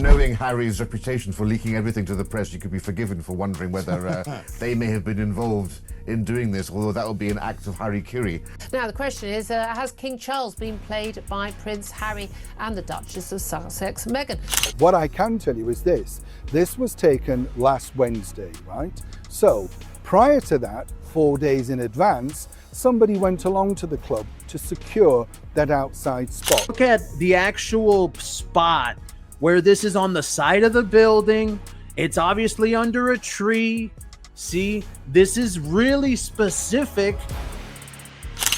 Knowing Harry's reputation for leaking everything to the press, you could be forgiven for wondering whether they may have been involved in doing this, although that would be an act of Harry-Curie. Now, the question is, has King Charles been played by Prince Harry and the Duchess of Sussex, Meghan? What I can tell you is this. This was taken last Wednesday, right? So, prior to that, 4 days in advance, somebody went along to the club to secure that outside spot. Look at the actual spot where this is on the side of the building. It's obviously under a tree. See, this is really specific.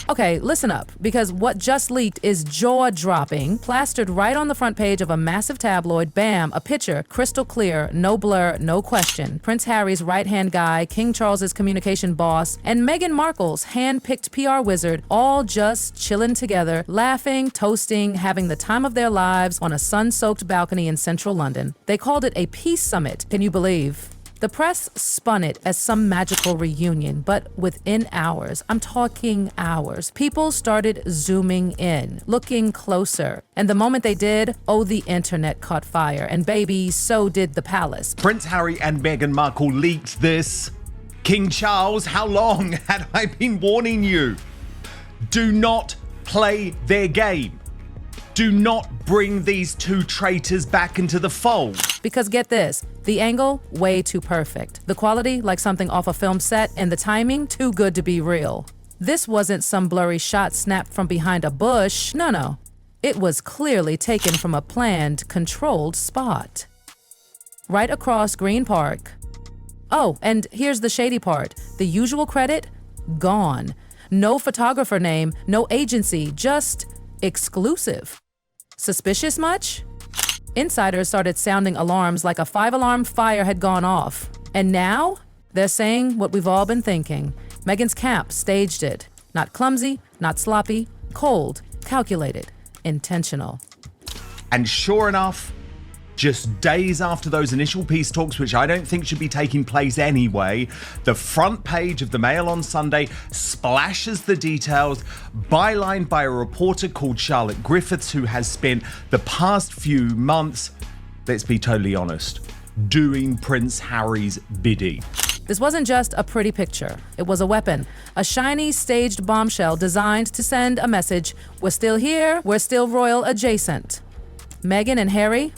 Okay, listen up, because what just leaked is jaw-dropping, plastered right on the front page of a massive tabloid. Bam, a picture, crystal clear, no blur, no question. Prince Harry's right-hand guy, King Charles's communication boss, and Meghan Markle's hand-picked PR wizard, all just chilling together, laughing, toasting, having the time of their lives on a sun-soaked balcony in central London. They called it a peace summit, can you believe? The press spun it as some magical reunion, but within hours, I'm talking hours, people started zooming in, looking closer. And the moment they did, oh, the internet caught fire. And baby, so did the palace. Prince Harry and Meghan Markle leaked this. King Charles, how long had I been warning you? Do not play their game. Do not bring these two traitors back into the fold. Because get this, the angle, way too perfect. The quality, like something off a film set, and the timing, too good to be real. This wasn't some blurry shot snapped from behind a bush, no. It was clearly taken from a planned, controlled spot. Right across Green Park. Oh, and here's the shady part. The usual credit, gone. No photographer name, no agency, just exclusive. Suspicious much? Insiders started sounding alarms like a 5-alarm fire had gone off. And now, they're saying what we've all been thinking. Meghan's camp staged it. Not clumsy, not sloppy, cold, calculated, intentional. And sure enough, just days after those initial peace talks, which I don't think should be taking place anyway, the front page of the Mail on Sunday splashes the details, bylined by a reporter called Charlotte Griffiths, who has spent the past few months, let's be totally honest, doing Prince Harry's bidding. This wasn't just a pretty picture. It was a weapon, a shiny staged bombshell designed to send a message. We're still here, we're still royal adjacent. Meghan and Harry,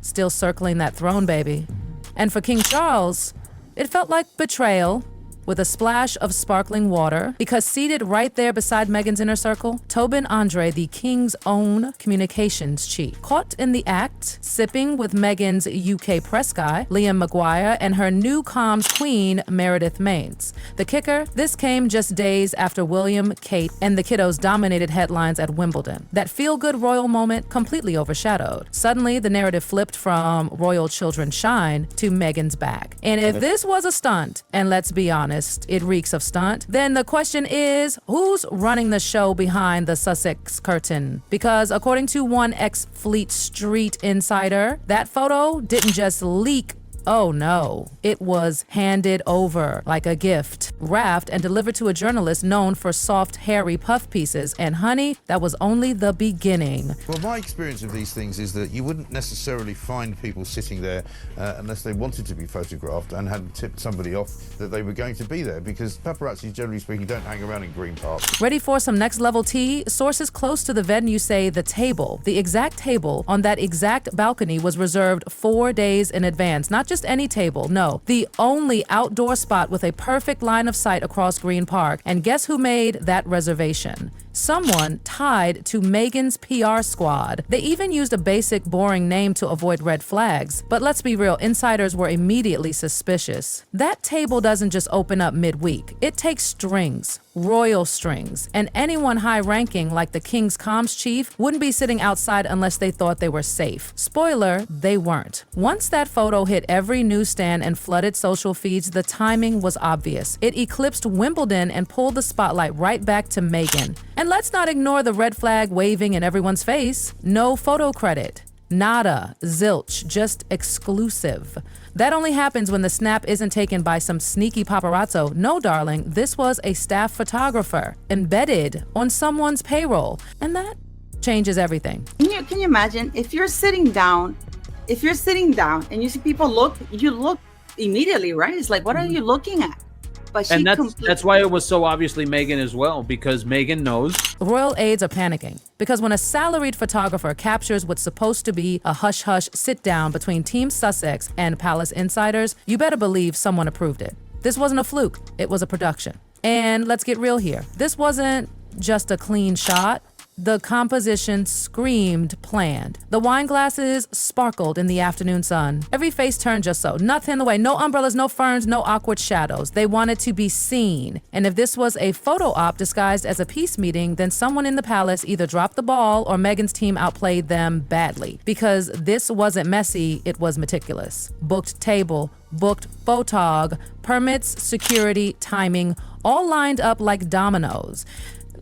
still circling that throne, baby. And for King Charles, it felt like betrayal, with a splash of sparkling water, because seated right there beside Meghan's inner circle, Tobin Andre, the king's own communications chief, caught in the act, sipping with Meghan's UK press guy, Liam Maguire, and her new comms queen, Meredith Maines. The kicker, this came just days after William, Kate, and the kiddos dominated headlines at Wimbledon. That feel-good royal moment completely overshadowed. Suddenly, the narrative flipped from royal children shine to Meghan's back. And if this was a stunt, and let's be honest, it reeks of stunt, then the question is, who's running the show behind the Sussex curtain? Because according to one ex-Fleet Street insider, that photo didn't just leak. Oh no, it was handed over like a gift, wrapped and delivered to a journalist known for soft, hairy puff pieces. And honey, that was only the beginning. Well, my experience of these things is that you wouldn't necessarily find people sitting there unless they wanted to be photographed and had tipped somebody off that they were going to be there, because paparazzi, generally speaking, don't hang around in Green Park. Ready for some next level tea? Sources close to the venue say the table, the exact table on that exact balcony, was reserved 4 days in advance. Not just any table, no, the only outdoor spot with a perfect line of sight across Green Park. And guess who made that reservation? Someone tied to Meghan's PR squad. They even used a basic, boring name to avoid red flags. But let's be real, insiders were immediately suspicious. That table doesn't just open up midweek. It takes strings, royal strings, and anyone high-ranking like the king's comms chief wouldn't be sitting outside unless they thought they were safe. Spoiler, they weren't. Once that photo hit every newsstand and flooded social feeds, the timing was obvious. It eclipsed Wimbledon and pulled the spotlight right back to Meghan. And let's not ignore the red flag waving in everyone's face. No photo credit. Nada, zilch, just exclusive. That only happens when the snap isn't taken by some sneaky paparazzo. No, darling, this was a staff photographer embedded on someone's payroll. And that changes everything. Can you imagine if you're sitting down if you're sitting down and you see people look, you look immediately, right? It's like, what are you looking at? But And that's why it was so obviously Meghan as well, because Meghan knows. Royal aides are panicking because when a salaried photographer captures what's supposed to be a hush-hush sit-down between Team Sussex and Palace insiders, you better believe someone approved it. This wasn't a fluke, it was a production. And let's get real here. This wasn't just a clean shot. The composition screamed planned. The wine glasses sparkled in the afternoon sun. Every face turned just so. Nothing in the way. No umbrellas, no ferns, no awkward shadows. They wanted to be seen. And if this was a photo op disguised as a peace meeting, then someone in the palace either dropped the ball or Meghan's team outplayed them badly. Because this wasn't messy, it was meticulous. Booked table, booked photog, permits, security, timing, all lined up like dominoes.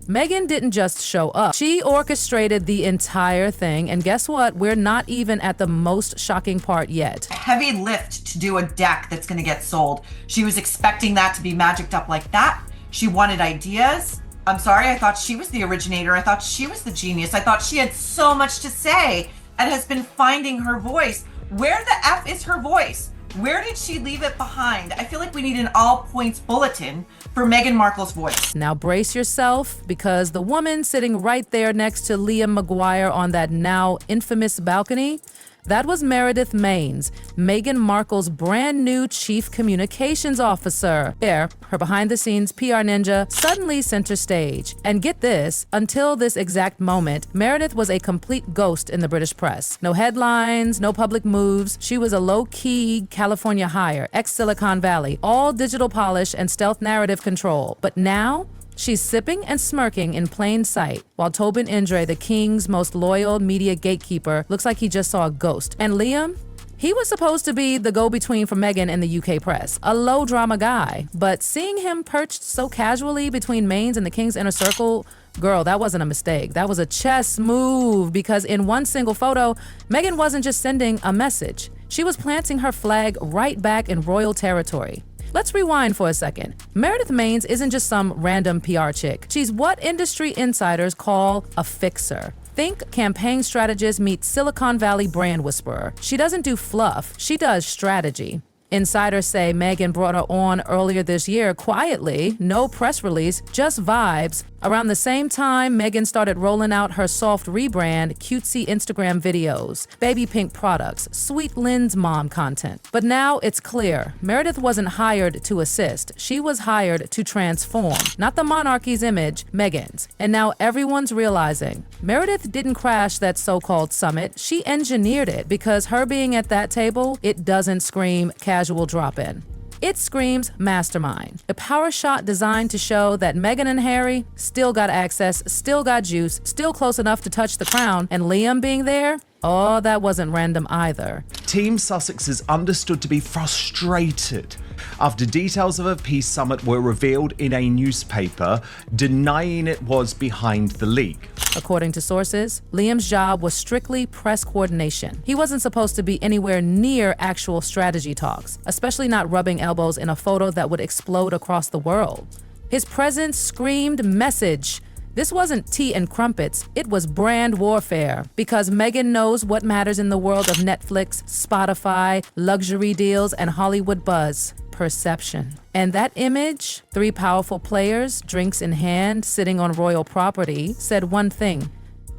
Meghan didn't just show up. She orchestrated the entire thing, and guess what? We're not even at the most shocking part yet. Heavy lift to do a deck that's going to get sold. She was expecting that to be magicked up like that. She wanted ideas. I'm sorry, I thought she was the originator. I thought she was the genius. I thought she had so much to say and has been finding her voice. Where the F is her voice? Where did she leave it behind? I feel like we need an all points bulletin for Meghan Markle's voice. Now brace yourself, because the woman sitting right there next to Liam Maguire on that now infamous balcony, that was Meredith Maines, Meghan Markle's brand new chief communications officer. There, her behind-the-scenes PR ninja suddenly center stage. And get this, until this exact moment, Meredith was a complete ghost in the British press. No headlines, no public moves. She was a low-key California hire, ex-Silicon Valley, all digital polish and stealth narrative control. But now, she's sipping and smirking in plain sight, while Tobin Indre, the king's most loyal media gatekeeper, looks like he just saw a ghost. And Liam? He was supposed to be the go-between for Meghan and the UK press, a low-drama guy. But seeing him perched so casually between Maines and the king's inner circle, girl, that wasn't a mistake. That was a chess move, because in one single photo, Meghan wasn't just sending a message. She was planting her flag right back in royal territory. Let's rewind for a second. Meredith Maines isn't just some random PR chick. She's what industry insiders call a fixer. Think campaign strategist meets Silicon Valley brand whisperer. She doesn't do fluff, she does strategy. Insiders say Meghan brought her on earlier this year quietly, no press release, just vibes. Around the same time, Meghan started rolling out her soft rebrand, cutesy Instagram videos, baby pink products, sweet Lynn's mom content. But now it's clear, Meredith wasn't hired to assist. She was hired to transform. Not the monarchy's image, Meghan's. And now everyone's realizing, Meredith didn't crash that so-called summit. She engineered it, because her being at that table, it doesn't scream casual drop-in. It screams mastermind. A power shot designed to show that Meghan and Harry still got access, still got juice, still close enough to touch the crown, and Liam being there, oh, that wasn't random either. Team Sussex is understood to be frustrated after details of a peace summit were revealed in a newspaper, denying it was behind the leak. According to sources, Liam's job was strictly press coordination. He wasn't supposed to be anywhere near actual strategy talks, especially not rubbing elbows in a photo that would explode across the world. His presence screamed message. This wasn't tea and crumpets, it was brand warfare, because Meghan knows what matters in the world of Netflix, Spotify, luxury deals, and Hollywood buzz: perception. And that image, three powerful players, drinks in hand, sitting on royal property, said one thing: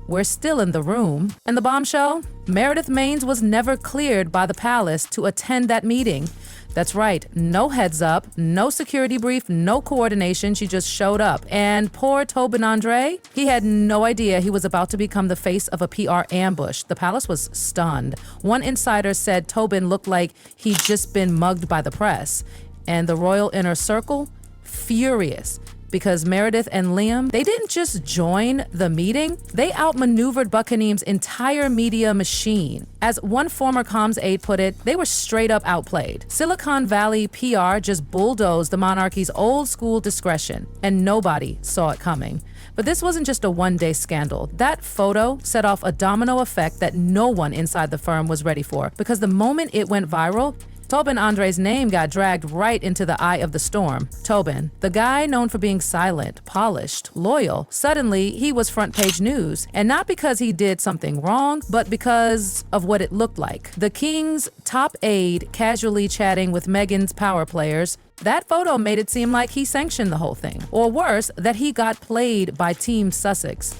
we're still in the room. And the bombshell? Meredith Maines was never cleared by the palace to attend that meeting. That's right, no heads up, no security brief, no coordination, she just showed up. And poor Tobin Indre, he had no idea he was about to become the face of a PR ambush. The palace was stunned. One insider said Tobin looked like he'd just been mugged by the press. And the royal inner circle, furious. Because Meredith and Liam, they didn't just join the meeting, they outmaneuvered Buckingham's entire media machine. As one former comms aide put it, they were straight up outplayed. Silicon Valley PR just bulldozed the monarchy's old school discretion, and nobody saw it coming. But this wasn't just a one-day scandal. That photo set off a domino effect that no one inside the firm was ready for, because the moment it went viral, Tobin Andre's name got dragged right into the eye of the storm. Tobin, the guy known for being silent, polished, loyal, suddenly he was front page news. And not because he did something wrong, but because of what it looked like. The king's top aide casually chatting with Meghan's power players. That photo made it seem like he sanctioned the whole thing. Or worse, that he got played by Team Sussex.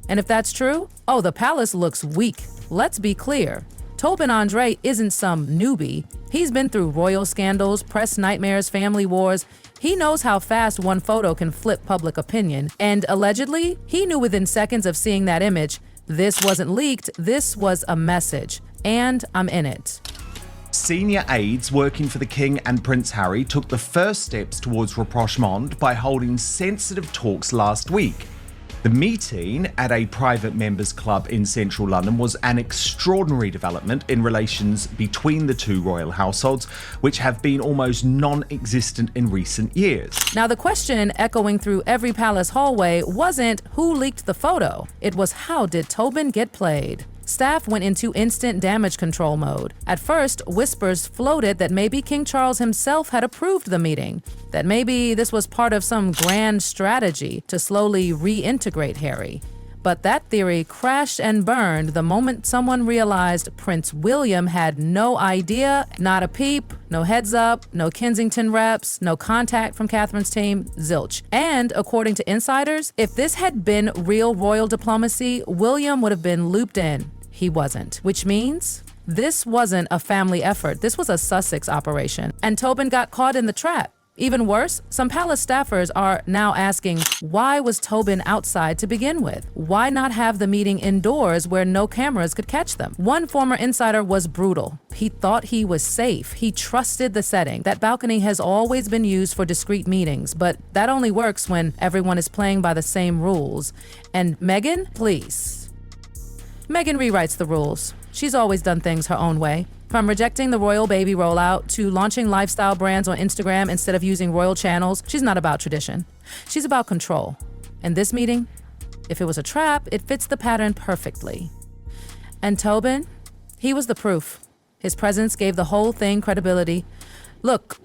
And if that's true, oh, the palace looks weak. Let's be clear. Tobin Andre isn't some newbie. He's been through royal scandals, press nightmares, family wars. He knows how fast one photo can flip public opinion. And allegedly, he knew within seconds of seeing that image, this wasn't leaked, this was a message. And I'm in it. Senior aides working for the King and Prince Harry took the first steps towards rapprochement by holding sensitive talks last week. The meeting at a private members club in central London was an extraordinary development in relations between the two royal households, which have been almost non-existent in recent years. Now, the question echoing through every palace hallway wasn't who leaked the photo. It was how did Tobin get played? Staff went into instant damage control mode. At first, whispers floated that maybe King Charles himself had approved the meeting, that maybe this was part of some grand strategy to slowly reintegrate Harry. But that theory crashed and burned the moment someone realized Prince William had no idea, not a peep, no heads up, no Kensington reps, no contact from Catherine's team, zilch. And according to insiders, if this had been real royal diplomacy, William would have been looped in. He wasn't, which means this wasn't a family effort. This was a Sussex operation. And Tobin got caught in the trap. Even worse, some palace staffers are now asking, why was Tobin outside to begin with? Why not have the meeting indoors where no cameras could catch them? One former insider was brutal. He thought he was safe. He trusted the setting. That balcony has always been used for discreet meetings, but that only works when everyone is playing by the same rules. And Meghan, please. Meghan rewrites the rules. She's always done things her own way. From rejecting the royal baby rollout to launching lifestyle brands on Instagram instead of using royal channels, she's not about tradition. She's about control. And this meeting, if it was a trap, it fits the pattern perfectly. And Tobin, he was the proof. His presence gave the whole thing credibility. Look,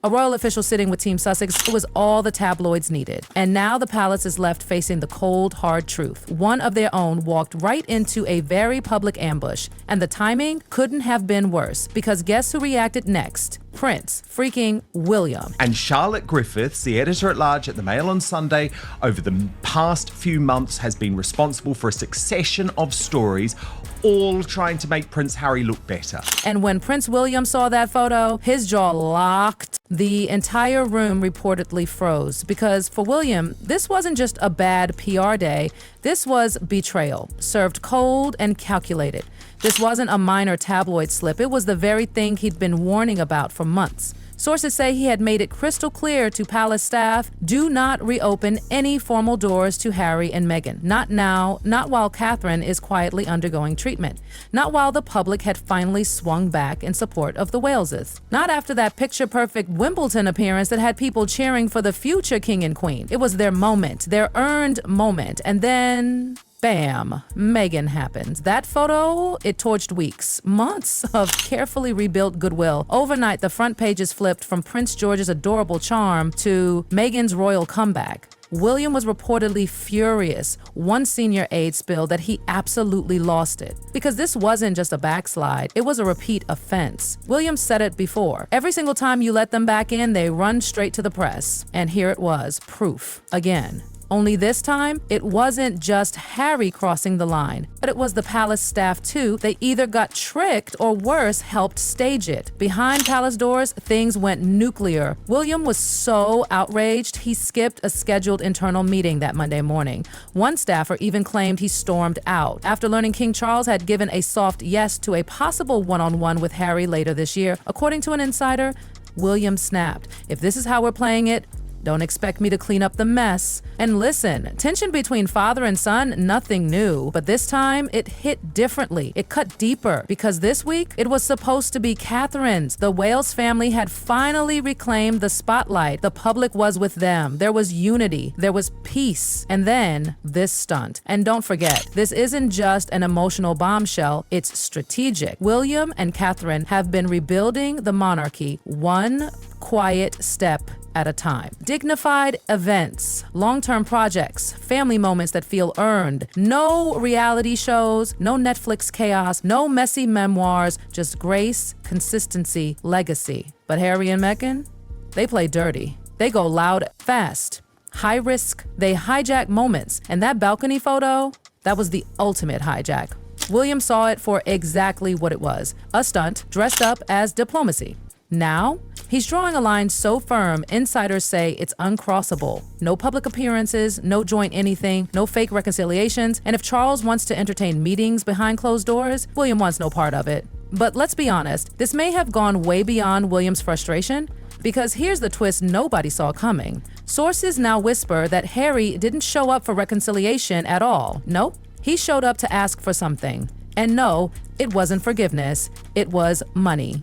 a royal official sitting with Team Sussex was all the tabloids needed. And now the palace is left facing the cold, hard truth. One of their own walked right into a very public ambush. And the timing couldn't have been worse, because guess who reacted next? Prince freaking William. And Charlotte Griffiths, the editor-at-large at the Mail on Sunday, over the past few months has been responsible for a succession of stories, all trying to make Prince Harry look better. And when Prince William saw that photo, his jaw locked. The entire room reportedly froze, because for William, this wasn't just a bad PR day. This was betrayal, served cold and calculated. This wasn't a minor tabloid slip. It was the very thing he'd been warning about for months. Sources say he had made it crystal clear to palace staff, do not reopen any formal doors to Harry and Meghan. Not now, not while Catherine is quietly undergoing treatment. Not while the public had finally swung back in support of the Waleses. Not after that picture-perfect Wimbledon appearance that had people cheering for the future king and queen. It was their moment, their earned moment. And then, bam, Meghan happens. That photo, it torched weeks, months of carefully rebuilt goodwill. Overnight, the front pages flipped from Prince George's adorable charm to Meghan's royal comeback. William was reportedly furious. One senior aide spilled that he absolutely lost it. Because this wasn't just a backslide, it was a repeat offense. William said it before. Every single time you let them back in, they run straight to the press. And here it was, proof, again. Only this time, it wasn't just Harry crossing the line, but it was the palace staff too. They either got tricked or worse, helped stage it. Behind palace doors, things went nuclear. William was so outraged, he skipped a scheduled internal meeting that Monday morning. One staffer even claimed he stormed out after learning King Charles had given a soft yes to a possible one-on-one with Harry later this year. According to an insider, William snapped. If this is how we're playing it, Don't expect me to clean up the mess. And listen, tension between father and son, nothing new. But this time, it hit differently. It cut deeper because this week, it was supposed to be Catherine's. The Wales family had finally reclaimed the spotlight. The public was with them. There was unity. There was peace. And then this stunt. And don't forget, this isn't just an emotional bombshell. It's strategic. William and Catherine have been rebuilding the monarchy one quiet step at a time. Dignified events, long-term projects, family moments that feel earned. No reality shows, no Netflix chaos, no messy memoirs, just grace, consistency, legacy. But Harry and Meghan, they play dirty. They go loud, fast, high risk. They hijack moments. And that balcony photo, that was the ultimate hijack. William saw it for exactly what it was, a stunt dressed up as diplomacy. Now, he's drawing a line so firm, insiders say it's uncrossable. No public appearances, no joint anything, no fake reconciliations, and if Charles wants to entertain meetings behind closed doors, William wants no part of it. But let's be honest, this may have gone way beyond William's frustration, because here's the twist nobody saw coming. Sources now whisper that Harry didn't show up for reconciliation at all. Nope, he showed up to ask for something. And no, it wasn't forgiveness, it was money.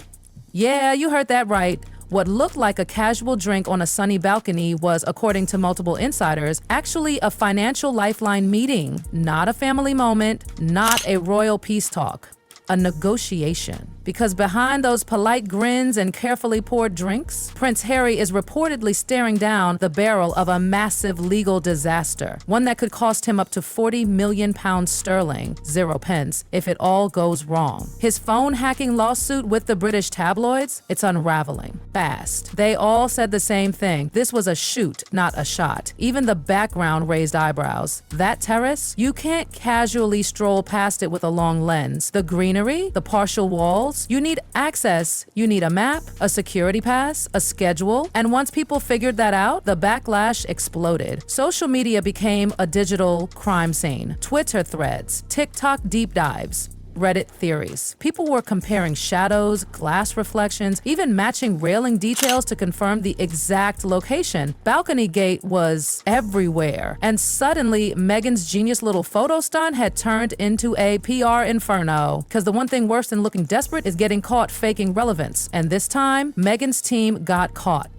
Yeah, you heard that right. What looked like a casual drink on a sunny balcony was, according to multiple insiders, actually a financial lifeline meeting, not a family moment, not a royal peace talk, a negotiation. Because behind those polite grins and carefully poured drinks, Prince Harry is reportedly staring down the barrel of a massive legal disaster, one that could cost him up to £40 million sterling, 0 pence, if it all goes wrong. His phone hacking lawsuit with the British tabloids, it's unraveling fast. They all said the same thing. This was a shoot, not a shot. Even the background raised eyebrows. That terrace, you can't casually stroll past it with a long lens. The greenery, the partial walls, you need access. You need a map, a security pass, a schedule. And once people figured that out, the backlash exploded. Social media became a digital crime scene. Twitter threads, TikTok deep dives, Reddit theories. People were comparing shadows, glass reflections, even matching railing details to confirm the exact location. Balcony Gate was everywhere. And suddenly, Meghan's genius little photo stunt had turned into a PR inferno. Because the one thing worse than looking desperate is getting caught faking relevance. And this time, Meghan's team got caught.